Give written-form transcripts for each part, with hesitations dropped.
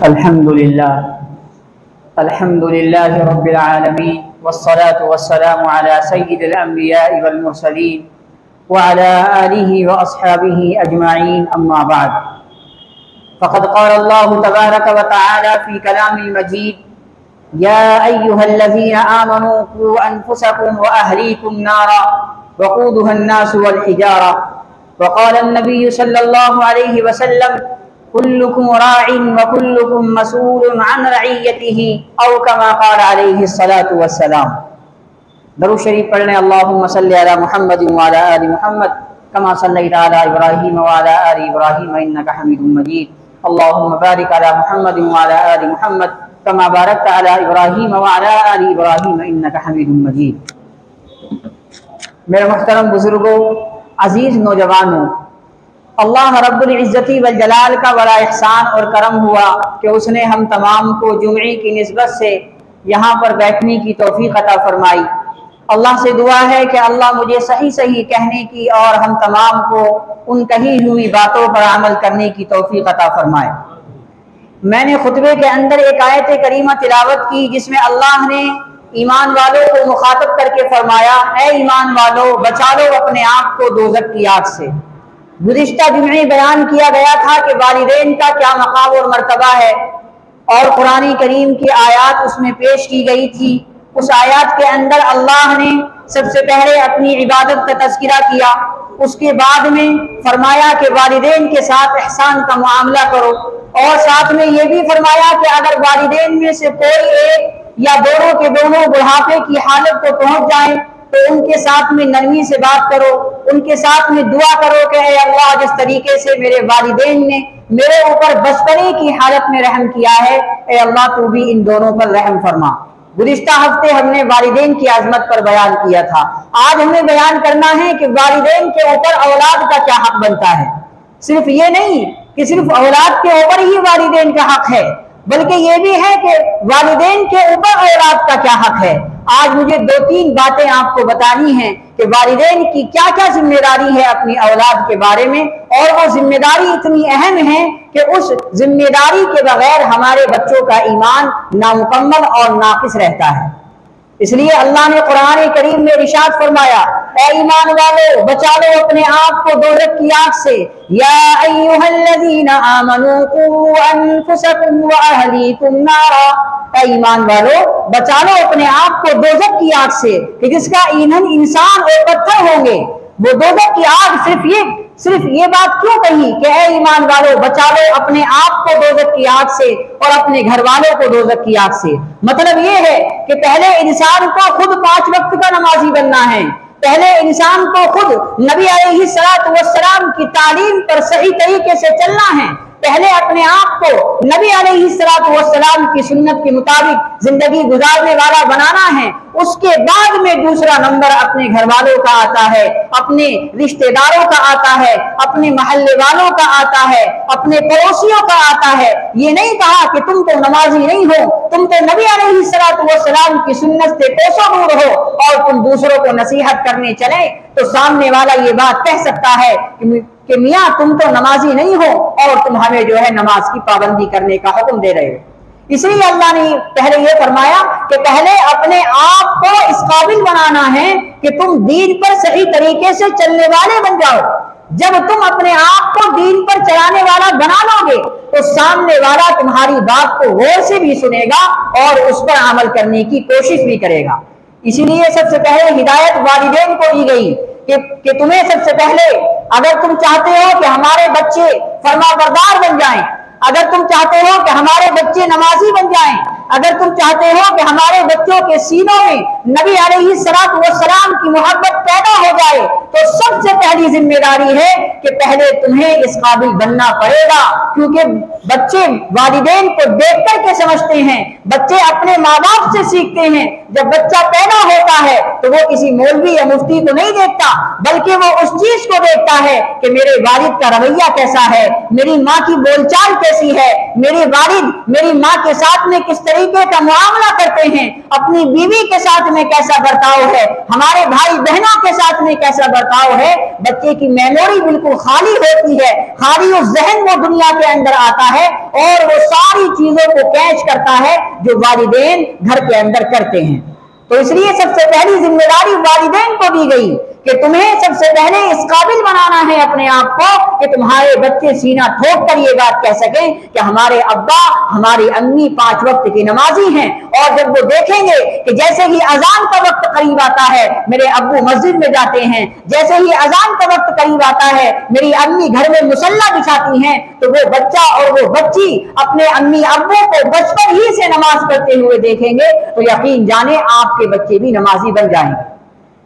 الحمد لله رب العالمين والصلاة والسلام على سيد الأنبياء والمرسلين وعلى آله وأصحابه أجمعين أما بعد فقد قال الله تبارك وتعالى في كلام المجيد يا أيها الذين آمنوا قوا أنفسكم وأهليكم نارا وقودها الناس والحجارة وقال النبي صلى الله عليه وسلم كلكم راع وكلكم مسؤول عن رعيته او كما قال عليه الصلاة والسلام۔ درود شریف پڑھ لیں۔ اللهم صل على محمد وعلى آل محمد كما صليت على ابراہیم وعلى آل ابراہیم انك حميد مجيد۔ اللهم بارك على محمد وعلى آل محمد كما باركت على ابراہیم وعلى آل ابراہیم انك حميد مجيد۔ میرے محترم بزرگوں، عزیز نوجوانوں، اللہ رب العزتی والجلال کا بڑا احسان اور کرم ہوا کہ اس نے ہم تمام کو جمعے کی نسبت سے یہاں پر بیٹھنے کی توفیق عطا فرمائی۔ اللہ سے دعا ہے کہ اللہ مجھے صحیح کہنے کی اور ہم تمام کو ان کہی ہوئی باتوں پر عمل کرنے کی توفیق عطا فرمائے۔ میں نے خطبے کے اندر ایک آیت کریمہ تلاوت کی جس میں اللہ نے ایمان والوں کو مخاطب کر کے فرمایا، اے ایمان والو بچا لو اپنے آپ کو دوزخ کی آگ سے۔ گزشتہ جمعے بیان کیا گیا تھا کہ والدین کا کیا مقام اور مرتبہ ہے، اور قرآن کریم کی آیات اس میں پیش کی گئی تھی۔ اس آیات کے اندر اللہ نے سب سے پہلے اپنی عبادت کا تذکرہ کیا، اس کے بعد میں فرمایا کہ والدین کے ساتھ احسان کا معاملہ کرو، اور ساتھ میں یہ بھی فرمایا کہ اگر والدین میں سے کوئی ایک یا دونوں کے دونوں بڑھاپے کی حالت کو پہنچ جائیں تو ان کے ساتھ میں نرمی سے بات کرو، ان کے ساتھ میں دعا کرو کہ اے اللہ جس طریقے سے میرے والدین نے میرے اوپر بچپنے کی حالت میں رحم کیا ہے، اے اللہ تو بھی ان دونوں پر رحم فرما۔ گزشتہ ہفتے ہم نے والدین کی عظمت پر بیان کیا تھا۔ آج ہمیں بیان کرنا ہے کہ والدین کے اوپر اولاد کا کیا حق بنتا ہے۔ صرف یہ نہیں کہ صرف اولاد کے اوپر ہی والدین کا حق ہے، بلکہ یہ بھی ہے کہ والدین کے اوپر اولاد کا کیا حق ہے۔ آج مجھے 2-3 باتیں آپ کو بتانی ہیں کہ والدین کی کیا کیا ذمہ داری ہے اپنی اولاد کے بارے میں، اور وہ ذمہ داری اتنی اہم ہے کہ اس ذمہ داری کے بغیر ہمارے بچوں کا ایمان نامکمل اور ناقص رہتا ہے۔ اس لیے اللہ نے قرآن کریم میں ارشاد فرمایا، اے ایمان والو بچا لو اپنے آپ کو دوزخ کی آگ سے۔ یا ایھا الذین آمنوا قوا انفسکم واہلیکم نارا، اے ایمان والو بچا لو اپنے آپ کو دوزخ کی آگ سے کہ جس کا ایندھن انسان اور پتھر ہوں گے۔ وہ دوزخ کی آگ صرف یہ بات کیوں کہی کہ اے ایمان والو بچا لو اپنے آپ کو دوزخ کی آگ سے اور اپنے گھر والوں کو دوزخ کی آگ سے؟ مطلب یہ ہے کہ پہلے انسان کو خود 5 وقت کا نمازی بننا ہے، پہلے انسان کو خود نبی علیہ السلام کی تعلیم پر صحیح طریقے سے چلنا ہے، پہلے اپنے آپ کو نبی علیہ السلام کی سنت کے مطابق زندگی گزارنے والا بنانا ہے۔ اس کے بعد میں دوسرا نمبر اپنے گھر والوں کا آتا ہے، اپنے رشتہ داروں کا آتا ہے، اپنے محلے والوں کا آتا ہے، اپنے پڑوسیوں کا آتا ہے۔ یہ نہیں کہا کہ تم تو نمازی نہیں ہو، تم تو نبی علیہ السلام کی سنت سے کوسوں دور ہو اور تم دوسروں کو نصیحت کرنے چلے تو سامنے والا یہ بات کہہ سکتا ہے کہ میاں تم تو نمازی نہیں ہو اور تم ہمیں جو ہے نماز کی پابندی کرنے کا حکم دے رہے ہو۔ اس لیے اللہ نے پہلے یہ فرمایا کہ پہلے اپنے آپ کو اس قابل بنانا ہے کہ تم دین پر صحیح طریقے سے چلنے والے بن جاؤ۔ جب تم اپنے آپ کو دین پر چلانے والا بنا لو گے تو سامنے والا تمہاری بات کو غور سے بھی سنے گا اور اس پر عمل کرنے کی کوشش بھی کرے گا۔ اسی لیے سب سے پہلے ہدایت والدین کو دی گئی کہ تمہیں سب سے پہلے اگر تم چاہتے ہو کہ ہمارے بچے فرما بردار بن جائیں، اگر تم چاہتے ہو کہ ہمارے بچے نمازی بن جائیں، اگر تم چاہتے ہو کہ ہمارے بچوں کے سینوں میں نبی علیہ السلام کی محبت پیدا ہو جائے تو سب سے پہلی ذمہ داری ہے کہ پہلے تمہیں اس قابل بننا پڑے گا، کیونکہ بچے والدین کو دیکھ کر کے سمجھتے ہیں، بچے اپنے ماں باپ سے سیکھتے ہیں۔ جب بچہ پیدا ہوتا ہے تو وہ کسی مولوی یا مفتی کو نہیں دیکھتا، بلکہ وہ اس چیز کو دیکھتا ہے کہ میرے والد کا رویہ کیسا ہے، میری ماں کی بول چال کیسی ہے، میرے والد میری ماں کے ساتھ میں کس طریقے کا معاملہ کرتے ہیں، اپنی بیوی کے ساتھ میں کیسا برتاؤ ہے، ہمارے بھائی بہنوں کے ساتھ میں کیسا برتاؤ ہے، بچے کی میموری بالکل خالی ہوتی ہے، خالی و ذہن وہ دنیا کے اندر آتا ہے اور وہ ساری چیزوں کو کیچ کرتا ہے جو والدین گھر کے اندر کرتے ہیں۔ تو اس لیے سب سے پہلی ذمہ داری والدین کو دی گئی کہ تمہیں سب سے پہلے اس قابل بنانا ہے اپنے آپ کو کہ تمہارے بچے سینہ ٹھوک کر یہ بات کہہ سکیں کہ ہمارے ابا ہماری امی 5 وقت کی نمازی ہیں، اور جب وہ دیکھیں گے کہ جیسے ہی اذان کا وقت قریب آتا ہے میرے ابو مسجد میں جاتے ہیں، جیسے ہی اذان کا وقت قریب آتا ہے میری امی گھر میں مصلی بچھاتی ہیں، تو وہ بچہ اور وہ بچی اپنے امی ابو کو بچپن ہی سے نماز پڑھتے ہوئے دیکھیں گے تو یقین جانے آپ کے بچے بھی نمازی بن جائیں گے۔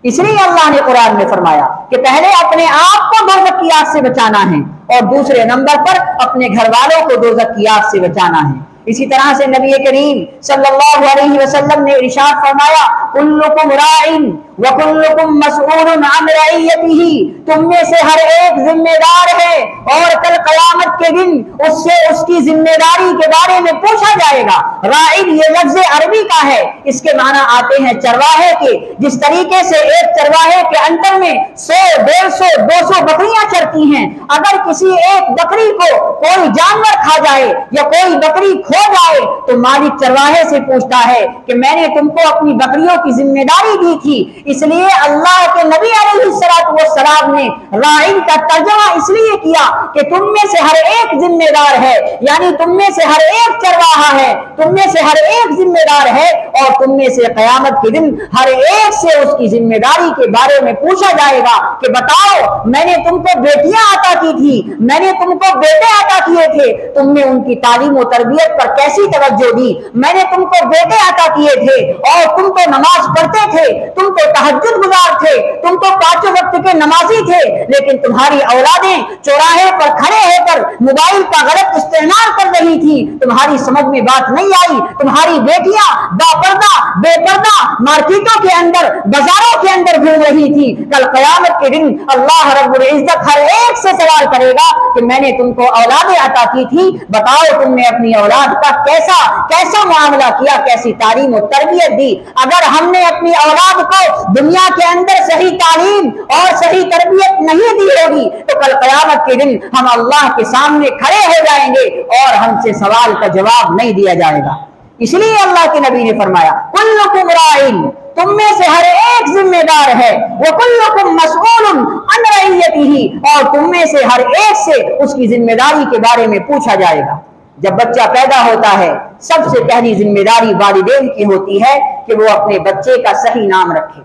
اس لیے اللہ نے قرآن میں فرمایا کہ پہلے اپنے آپ کو دوزخ کی آگ سے بچانا ہے اور دوسرے نمبر پر اپنے گھر والوں کو دوزخ کی آگ سے بچانا ہے۔ اسی طرح سے نبی کریم صلی اللہ علیہ وسلم نے ارشاد فرمایا کلکم راعٍ وکلکم مسئول عن رعیتہ، تم میں سے ہر ایک ذمہ دار ہے اور کل قیامت کے دن اس سے اس کی ذمہ داری کے بارے میں پوچھا جائے گا۔ راعٍ یہ لفظ عربی کا ہے، اس کے معنی آتے ہیں چرواہے کے۔ جس طریقے سے ایک چرواہے کے اندر میں 100 150 200 بکریاں چرتی ہیں، اگر کسی ایک بکری کو کوئی جانور کھا جائے یا کوئی بکری کھو جائے تو مالک چرواہے سے پوچھتا ہے کہ میں نے تم کو اپنی بکریوں کی ذمہ داری دی تھی۔ اس لیے اللہ کے نبی علیہ السلام نے راعٍ کا ترجمہ اس لیے کیا کہ تم میں سے ہر ایک ذمہ دار ہے، یعنی تم میں سے ہر ایک چرواہا ہے، تم میں سے ہر ایک ذمہ دار ہے، اور تم میں سے قیامت کے دن ہر ایک سے اس کی ذمہ داری کے بارے میں پوچھا جائے گا کہ بتاؤ میں نے تم کو بیٹیاں عطا کی تھی، میں نے تم کو بیٹے عطا کیے تھے، تم نے ان کی تعلیم و تربیت پر کیسی توجہ دی، میں نے تم کو بیٹے عطا کیے تھے اور تم کو نماز پڑھتے تھے، تم کو تہجد گزار تھے، تم کو 5 وقت کے نمازی تھے، لیکن تمہاری اولادیں چوراہے پر کھڑے ہو کر موبائل کا غلط استعمال کر رہی تھی، تمہاری سمجھ میں بات نہیں آئی، تمہاری بیٹیاں باپردہ بے پردہ مارکیٹوں کے اندر بازاروں کے اندر گھوم رہی تھی۔ کل قیامت کے دن اللہ رب العزت ہر ایک سے سوال کرے گا کہ میں نے تم کو اولادیں عطا کی تھی، بتاؤ تم نے اپنی اولاد کا کیسا معاملہ کیا، کیسی تعلیم و تربیت دی۔ اگر ہم نے اپنی اولاد کو دنیا کے اندر صحیح تعلیم اور صحیح تربیت نہیں دی ہوگی تو کل قیامت کے دن ہم اللہ کے سامنے کھڑے ہو جائیں گے اور ہم سے سوال کا جواب نہیں دیا جائے گا۔ اس لیے اللہ کے نبی نے فرمایا کلکم راعٍ، تم میں سے ہر ایک ذمہ دار ہے، وکلکم مسئول عن رعیتہ، اور تم میں سے ہر ایک سے اس کی ذمہ داری کے بارے میں پوچھا جائے گا۔ جب بچہ پیدا ہوتا ہے سب سے پہلی ذمہ داری والدین کی ہوتی ہے کہ وہ اپنے بچے کا صحیح نام رکھے۔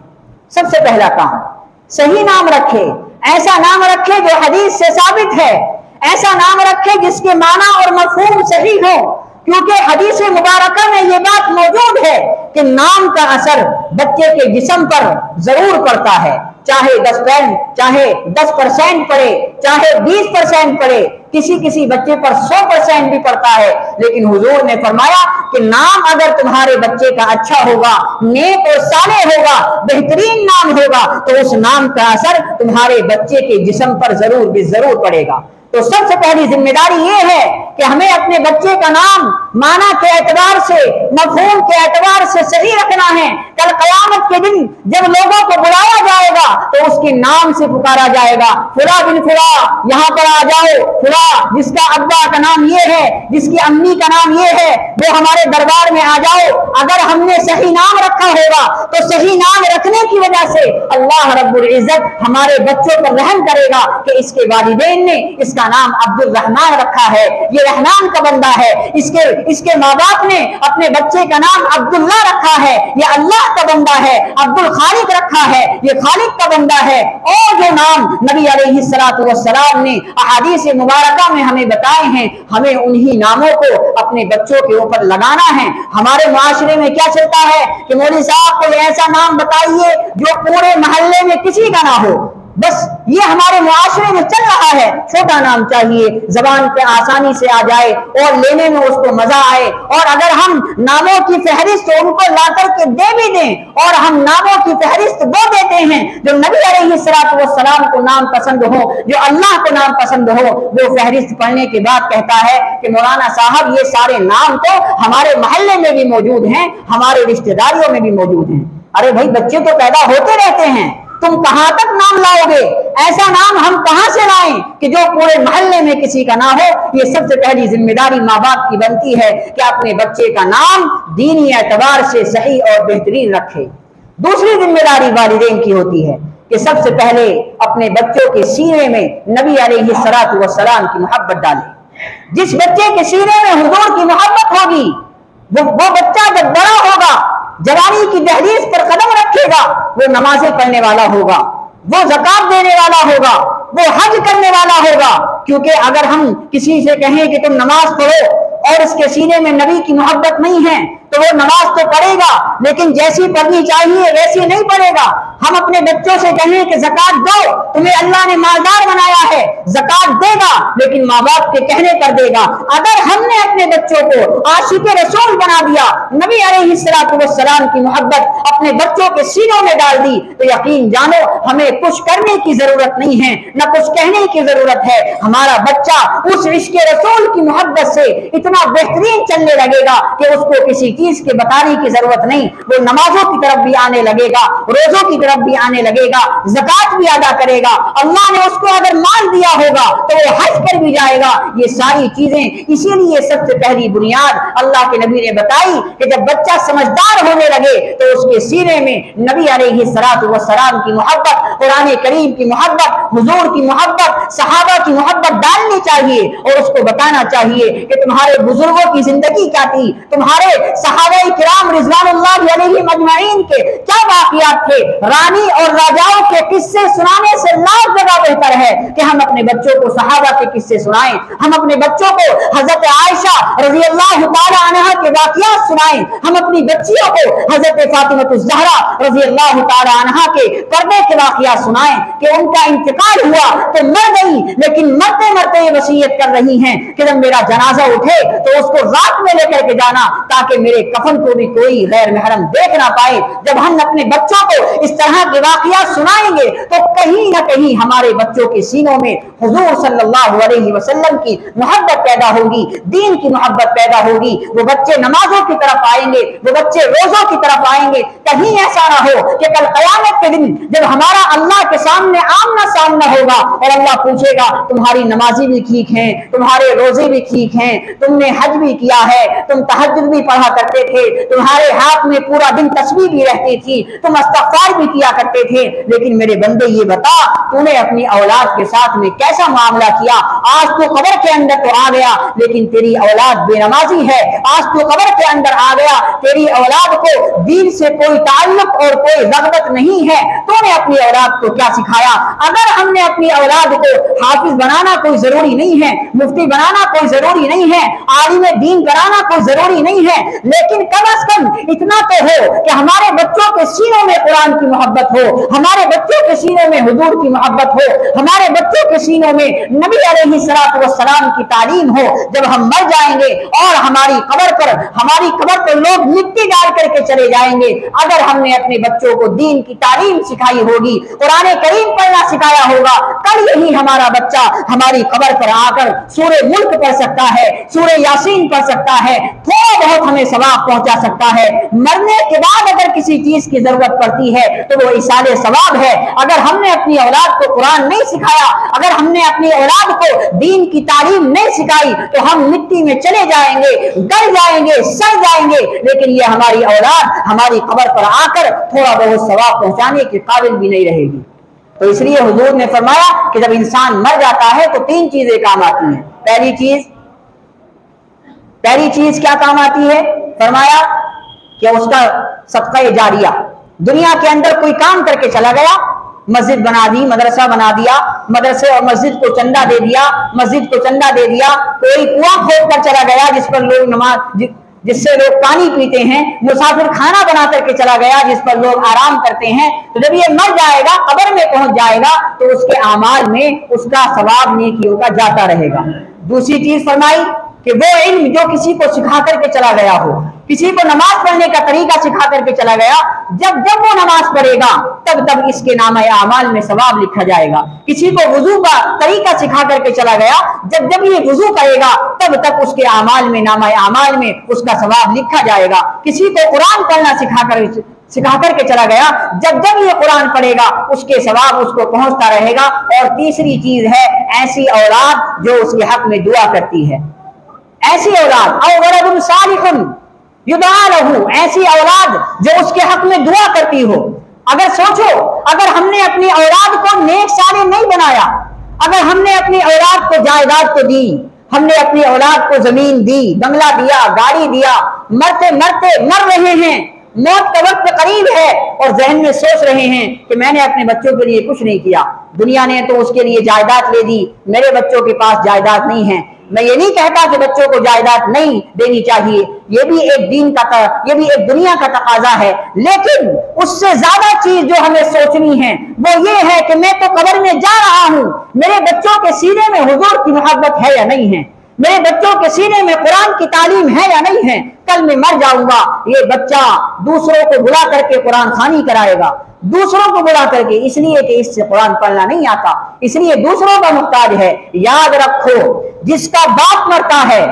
سب سے پہلا کام صحیح نام رکھے، ایسا نام رکھے جو حدیث سے ثابت ہے، ایسا نام رکھے جس کے معنی اور مفہوم صحیح ہو، کیونکہ حدیث مبارکہ میں یہ بات موجود ہے کہ نام کا اثر بچے کے جسم پر ضرور پڑتا ہے، چاہے 10% پڑے، چاہے 20% پڑے، کسی بچے پر 100% بھی پڑتا ہے، لیکن حضور نے فرمایا کہ نام اگر تمہارے بچے کا اچھا ہوگا، نیک اور صالح ہوگا، بہترین نام ہوگا، تو اس نام کا اثر تمہارے بچے کے جسم پر ضرور پڑے گا۔ تو سب سے پہلی ذمہ داری یہ ہے کہ ہمیں اپنے بچے کا نام معنی کے اعتبار سے، مفہوم کے اعتبار سے صحیح رکھنا ہے۔ کل قیامت کے دن جب لوگوں کو بلایا جائے گا تو اس کے نام سے پکارا جائے گا، فلاں بن فلاں یہاں پر آ جاؤ، فلاں جس کا ابا کا نام یہ ہے، جس کی امی کا نام یہ ہے، وہ ہمارے دربار میں آ جاؤ۔ اگر ہم نے صحیح نام رکھا ہوگا تو صحیح نام رکھنے کی وجہ سے اللہ رب العزت ہمارے بچوں پر رحم کرے گا کہ اس کے والدین نے اس کا نام عبد الرحمن رکھا ہے، یہ رحمان کا بندہ ہے، اس کے ماں باپ نے اپنے بچے کا نام عبداللہ رکھا ہے، یہ اللہ کا بندہ ہے، عبد الخالق رکھا ہے، یہ خالق کا بندہ ہے۔ اور جو نام نبی علیہ السلام نے احادیث مبارکہ میں ہمیں بتائے ہیں، ہمیں انہی ناموں کو اپنے بچوں کے اوپر لگانا ہے۔ ہمارے معاشرے میں کیا چلتا ہے کہ مولوی صاحب کو ایسا نام بتائیے جو پورے محلے میں کسی کا نہ ہو، بس یہ ہمارے معاشرے میں چل رہا ہے۔ چھوٹا نام چاہیے، زبان پہ آسانی سے آ جائے اور لینے میں اس کو مزہ آئے، اور اگر ہم ناموں کی فہرست ان کو لا کر کے دے بھی دیں اور ہم ناموں کی فہرست وہ دیتے ہیں جو نبی علیہ السلام کو نام پسند ہو، جو اللہ کو نام پسند ہو، وہ فہرست پڑھنے کے بعد کہتا ہے کہ مولانا صاحب یہ سارے نام تو ہمارے محلے میں بھی موجود ہیں، ہمارے رشتہ داریوں میں بھی موجود ہیں۔ ارے بھائی بچے تو پیدا ہوتے رہتے ہیں، तुम कहां तक नाम लाओगे? ऐसा नाम हम कहां से लाएं कि जो पूरे मोहल्ले में किसी का ना हो? ये सबसे पहली जिम्मेदारी माँ बाप की बनती है कि अपने बच्चे का नाम दीनी एतबार से सही और बेहतरीन रखे। दूसरी जिम्मेदारी वालिदैन की होती है कि सबसे पहले अपने बच्चों के सीने में नबी अलैहिस्सलातु वस्सलाम की मोहब्बत डालें। जिस बच्चे के सीने में हुजूर की मोहब्बत होगी, वो बच्चा जब बड़ा होगा, जवानी की दहलीज पर कदम रखेगा, वो नमाजें पढ़ने वाला होगा, वो ज़कात देने वाला होगा, वो हज करने वाला होगा। क्योंकि अगर हम किसी से कहें कि तुम नमाज पढ़ो और इसके सीने में नबी की मोहब्बत नहीं है, तो वो नमाज तो पढ़ेगा लेकिन जैसी पढ़नी चाहिए वैसी नहीं पढ़ेगा। हम अपने बच्चों से कहें कि ज़कात दो, तुम्हें अल्लाह ने मालदार बनाया है, ज़कात देगा, लेकिन माँ बाप के कहने पर देगा। अगर हमने अपने बच्चों को आशिक रसूल बना दिया, नबी अलैहिस्सलातु वस्सलाम की मोहब्बत अपने बच्चों के सीनों में डाल दी, तो यकीन जानो हमें कुछ करने की जरूरत नहीं है, न कुछ कहने की जरूरत है। हमारा बच्चा उस इश्क रसूल की मोहब्बत से इतना बेहतरीन चलने लगेगा कि उसको किसी चीज के बताने की जरूरत नहीं। वो नमाजों की तरफ भी आने लगेगा, रोजों की तरफ भी आने लगेगा, ज़कात भी अदा करेगा। अल्लाह ने उसको अगर माल दिया होगा तो वो हज पर भी जाएगा। ये सारी चीजें, इसीलिए सबसे पहली बुनियाद अल्लाह के नबी ने बताई कि जब बच्चा समझदार होने लगे तो उसके सीने में नबी अलैहिस्सलातु वस्सलाम की मोहब्बत, कुरान करीम की मोहब्बत, हुजूर की मोहब्बत, सहाबा की मोहब्बत डालनी चाहिए और उसको बताना चाहिए कि तुम्हारे बुजुर्गों की जिंदगी क्या थी, तुम्हारे सहाबाए किराम रिज़वानुल्लाहि अलैहिम अजमईन के क्या वाक़ियात थे। रानी और राजाओं के किस्से सुनाने से लाख जगह बेहतर है कि हम अपने बच्चों को सहाबा के किस्से सुनाएं, हम अपने बच्चों को हजरत आयशा रज़ियल्लाहु ताला अन्हा के वाक़ियात सुनाएं, हम अपनी बच्चियों को हजरत फातिमातुज़ ज़हरा रज़ियल्लाहु ताला अन्हा के पर्दे के वाक़ियात सुनाएं कि उनका इंतकाल हुआ तो मर गई, लेकिन मरते मरते ये वसीयत कर रही हैं कि जब मेरा जनाजा उठे तो उसको रात में लेकर के जाना ताकि मेरे कफन को भी कोई गैर महरम देख ना पाए। जब हम अपने बच्चों को इस तरह के वाक़ियात सुनाएंगे तो कहीं ना कहीं हमारे बच्चों के सीनों में हुजूर सल्लल्लाहु अलैहि वसल्लम की मोहब्बत पैदा होगी, दीन की मोहब्बत पैदा होगी। वो बच्चे नमाजों की तरफ आएंगे, वो बच्चे रोजों की तरफ आएंगे। कहीं ऐसा ना हो कि कल क़यामत के दिन जब हमारा अल्लाह के सामने आमना सामना होगा और अल्लाह पूछेगा तुम्हारी नमाजी भी ठीक है, तुम्हारे रोजे भी ठीक हैं, तुमने हज भी किया है, तुम तहज्जुद भी पढ़ा करते थे, तुम्हारे हाथ में पूरा दिन तस्बीह भी रहती थी, तुम इस्तिग़फ़ार भी किया करते थे, लेकिन मेरे बंदे ये बता तूने अपनी औलाद के साथ में कैसा मामला किया? आज तो कब्र के अंदर तो आ गया लेकिन तेरी औलाद बेनमाजी है, आज तो कब्र के अंदर आ गया, तेरी औलाद को दीन से कोई ताल्लुक और कोई रग़बत नहीं है, तूने अपनी औलाद को क्या सिखाया? अगर हमने अपनी औलाद को हाफिज बनाना कोई जरूरी नहीं है, मुफ्ती बनाना कोई जरूरी नहीं है, आलिम दीन कराना कोई जरूरी नहीं है, लेकिन कम अज कम इतना तो हो कि हमारे बच्चों के सीनों में कुरान की मोहब्बत हो, हमारे बच्चों के सीनों में हुजूर की मोहब्बत हो, हमारे बच्चों के सीनों में नबी अलैहिस्सलातु वस्सलाम की तालीम हो। जब हम मर जाएंगे और हमारी कब्र पर लोग मिट्टी डाल करके चले जाएंगे, अगर हमने अपने बच्चों को दीन की तालीम सिखाई होगी, कुरान करीम पढ़ना सिखाया होगा, कल यही हमारा बच्चा हमारी कब्र पर आकर सूरे मुल्क पढ़ सकता है, सूरे यासीन पढ़ सकता है, थोड़ा बहुत हमें सवाब पहुंचा सकता है। मरने के बाद अगर किसी चीज की जरूरत पड़ती है तो वो इसाले सवाब है। अगर हमने अपनी औलाद को कुरान नहीं सिखाया, अगर हमने अपनी औलाद को दीन की तालीम नहीं सिखाई तो हम मिट्टी में चले जाएंगे, गल जाएंगे, सड़ जाएंगे, लेकिन ये हमारी औलाद हमारी कब्र पर आकर थोड़ा बहुत सवाब पहुंचाने के काबिल भी नहीं रहेगी। तो इसलिए हुजूर ने फरमाया कि जब इंसान मर जाता है तो तीन चीजें काम आती हैं। पहली चीज क्या काम आती है? फरमाया कि उसका सदका जारिया, दुनिया के अंदर कोई काम करके चला गया, मस्जिद बना दी, मदरसा बना दिया, मदरसे और मस्जिद को चंदा दे दिया, मस्जिद को चंदा दे दिया, कोई कुआं खोद कर चला गया जिस पर लोग जिससे लोग पानी पीते हैं, मुसाफिर खाना बना करके चला गया जिस पर लोग आराम करते हैं। तो जब ये मर जाएगा, कब्र में पहुंच जाएगा, तो उसके आमाल में उसका सवाब नेकियों का जाता रहेगा। दूसरी चीज फरमाई कि वो इल्म जो किसी को सिखा करके चला गया हो, किसी को नमाज पढ़ने का तरीका सिखा करके चला गया, जब जब वो नमाज पढ़ेगा तब तब इसके नामे आमाल में सवाब लिखा जाएगा। किसी को वुजू का तरीका सिखा करके चला गया, जब जब ये वुजू करेगा तब तक उसके आमाल में, नामे आमाल में उसका सवाब लिखा जाएगा। किसी को कुरान पढ़ना सिखा करके चला गया। जब जब ये कुरान पढ़ेगा उसके सवाब उसको पहुंचता रहेगा। और तीसरी चीज है ऐसी औलाद जो उसके हक में दुआ करती है, ऐसी औलाद औ वलदुन सालिहुन युदआ लहू, ऐसी औलाद जो उसके हक में दुआ करती हो। अगर सोचो, अगर हमने अपनी औलाद को नेक साले नहीं बनाया, अगर हमने अपनी औलाद को जायदाद तो दी, हमने अपनी औलाद को जमीन दी, बंगला दिया, गाड़ी दिया, मरते मरते मर रहे हैं, मौत का वक्त करीब है और जहन में सोच रहे हैं कि मैंने अपने बच्चों के लिए कुछ नहीं किया, दुनिया ने तो उसके लिए जायदाद ले दी, मेरे बच्चों के पास जायदाद नहीं है। मैं ये नहीं कहता कि बच्चों को जायदाद नहीं देनी चाहिए, ये भी एक दीन का, ये भी एक दुनिया का तकाजा है, लेकिन उससे ज्यादा चीज जो हमें सोचनी है वो ये है कि मैं तो कब्र में जा रहा हूं, मेरे बच्चों के सीने में हुजूर की मोहब्बत है या नहीं है, मेरे बच्चों के सीने में कुरान की तालीम है या नहीं है। कल मैं मर जाऊंगा, ये बच्चा दूसरों को बुला करके कुरान खानी कराएगा, दूसरों को बुला करके, इसलिए कि इससे कुरान पढ़ना नहीं आता, इसलिए दूसरों का मुहताज है। याद रखो, जिसका बाप मरता है,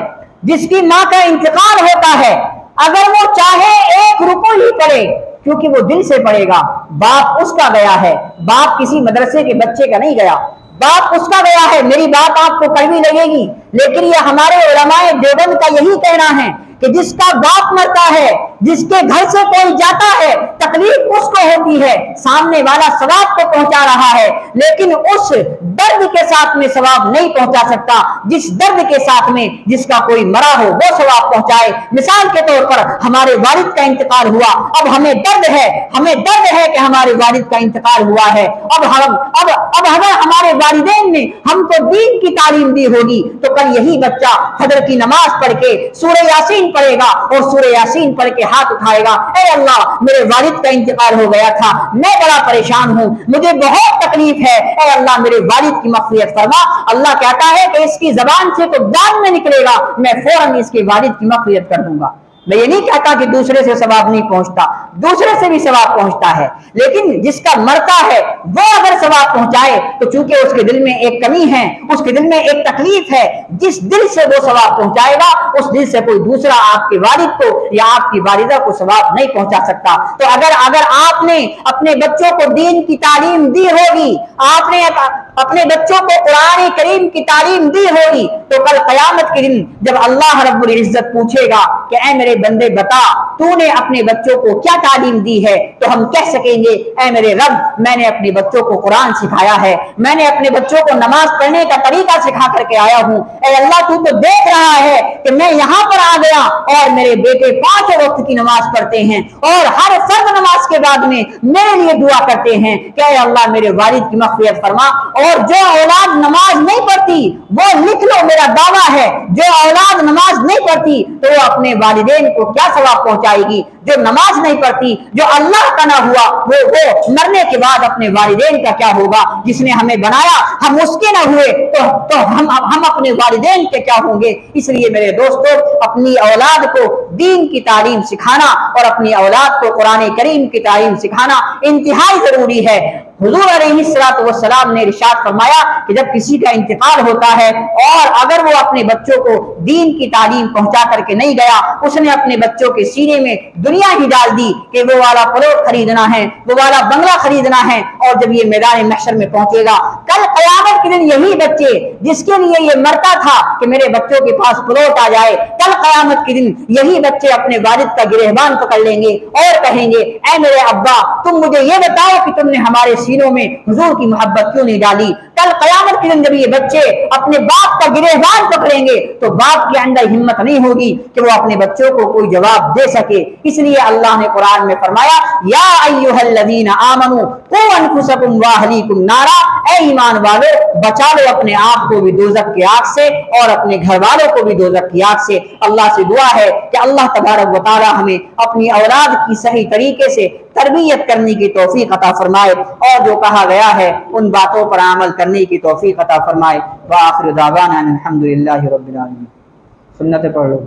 जिसकी माँ का इंतकाल होता है, अगर वो चाहे एक रुकू ही पढ़े, क्योंकि वो दिल से पढ़ेगा, बाप उसका गया है, बाप किसी मदरसे के बच्चे का नहीं गया, बाप उसका गया है। मेरी बात आपको कड़वी लगेगी, लेकिन ये हमारे उलमाए देवबंद का यही कहना है कि जिसका बाप मरता है, जिसके घर से कोई जाता है, तकलीफ उसको होती है, सामने वाला सवाब को पहुंचा रहा है, लेकिन उस दर्द के साथ में सवाब नहीं पहुंचा सकता जिस दर्द के साथ में जिसका कोई मरा हो वो सवाब पहुंचाए। मिसाल के तौर पर हमारे वालिद का इंतकाल हुआ, अब हमें दर्द है, हमें दर्द है कि हमारे वालिद का इंतकाल हुआ है, अब अगर हमारे वालिदैन ने हमको दीन की तालीम दी होगी तो कल यही बच्चा फजर की नमाज पढ़ के सूरह यासीन पढ़ेगा और सूरह यासीन पढ़ के हाथ उठाएगा, ऐ अल्लाह मेरे वालिद का इंतकाल हो गया था, मैं बड़ा परेशान हूं, मुझे बहुत तकलीफ है, ऐ अल्लाह मेरे वालिद की मग़फ़िरत फरमा। अल्लाह कहता है कि इसकी जबान से तो दान में निकलेगा, मैं फौरन इसके वालिद की मग़फ़िरत कर दूंगा। मैं ये नहीं कहता कि दूसरे से सवाब नहीं पहुंचता, दूसरे से भी सवाब पहुंचता है, लेकिन जिसका मरता है वो अगर सवाब पहुंचाए तो चूंकि उसके दिल में एक कमी है, उसके दिल में एक तकलीफ है, जिस दिल से वो सवाब पहुंचाएगा उस दिल से कोई दूसरा आपके वालिद को या आपकी वालिदा को सवाब नहीं पहुंचा सकता। तो अगर आपने अपने बच्चों को दीन की तालीम दी होगी, आपने अपने बच्चों को कुरान करीम की तालीम दी होगी, तो कल क़यामत के दिन जब अल्लाह रब्बुल इज्जत पूछेगा कि ऐ मेरे बंदे बता तूने अपने बच्चों को क्या तालीम दी है, तो हम कह सकेंगे ऐ मेरे रब मैंने अपने बच्चों को कुरान सिखाया है, मैंने अपने बच्चों को नमाज पढ़ने का तरीका सिखा करके आया हूँ। ऐ अल्लाह तू तो देख रहा है कि मैं यहाँ पर आ गया और मेरे बेटे 5 वक्त की नमाज पढ़ते हैं और हर फर्ज नमाज के बाद में मेरे लिए दुआ करते हैं कि ऐ अल्लाह मेरे वालिद की मग़फ़िरत फरमा। और जो औलाद नमाज नहीं पढ़ती वो लिख लो, मेरा दावा है जो औलाद नमाज नहीं पढ़ती तो वो अपने वालिदैन को क्या सवाब पहुंचाएगी, जो नमाज नहीं पढ़ती, जो अल्लाह का ना हुआ वो मरने के बाद अपने वालिदैन का क्या होगा। जिसने हमें बनाया हम उसके ना हुए तो हम अपने वालिदैन के क्या होंगे। इसलिए मेरे दोस्तों अपनी औलाद को दीन की तालीम सिखाना और अपनी औलाद को कुरान करीम की तालीम सिखाना इंतहाई जरूरी है। हुजूर अलैहिस्सलातु वस्सलाम ने इरशाद फरमाया कि जब किसी का इंतकाल होता है और अगर वो अपने बच्चों को दीन की तालीम पहुंचा करके नहीं गया, उसने अपने बच्चों के सीने में दुनिया ही डाल दी कि वो वाला प्लॉट खरीदना है, वो वाला बंगला खरीदना है, और जब ये मैदान महशर में पहुंचेगा कल क़यामत के दिन यही बच्चे जिसके लिए ये मरता था कि मेरे बच्चों के पास प्लॉट आ जाए, कल क़यामत के दिन यही बच्चे अपने वालिद का गिरहबान पकड़ लेंगे और कहेंगे ऐ मेरे अब्बा तुम मुझे ये बताओ कि तुमने हमारे सीनों में हुजूर की मोहब्बत क्यों नहीं डाली। कल क़यामत के दिन जब ये बच्चे अपने बाप का गिरहबान पकड़ेंगे तो बाप के अंदर हिम्मत नहीं होगी कि वो अपने बच्चों को कोई जवाब दे सके। इसलिए अल्लाह ने कुरान में फरमाया या अय्युहल्लज़ीना आमनू कू अनफुसकुम व अहलीकुम नारा, ऐ ईमान वालों बचा लो अपने आप को भी दोज़ख की आग से और अपने घर वालों को भी दोज़ख की आग से। अल्लाह से दुआ है कि अल्लाह तबारक व तआला हमें अपनी औलाद की सही तरीके से तरबियत करने की तौफीक अता फरमाए और जो कहा गया है उन बातों पर अमल करने की तौफीक अता फरमाए। व आखिर दावाना अनिल हम्दुलिल्लाहि रब्बिल आलमीन। सुन्नत पढ़ लो।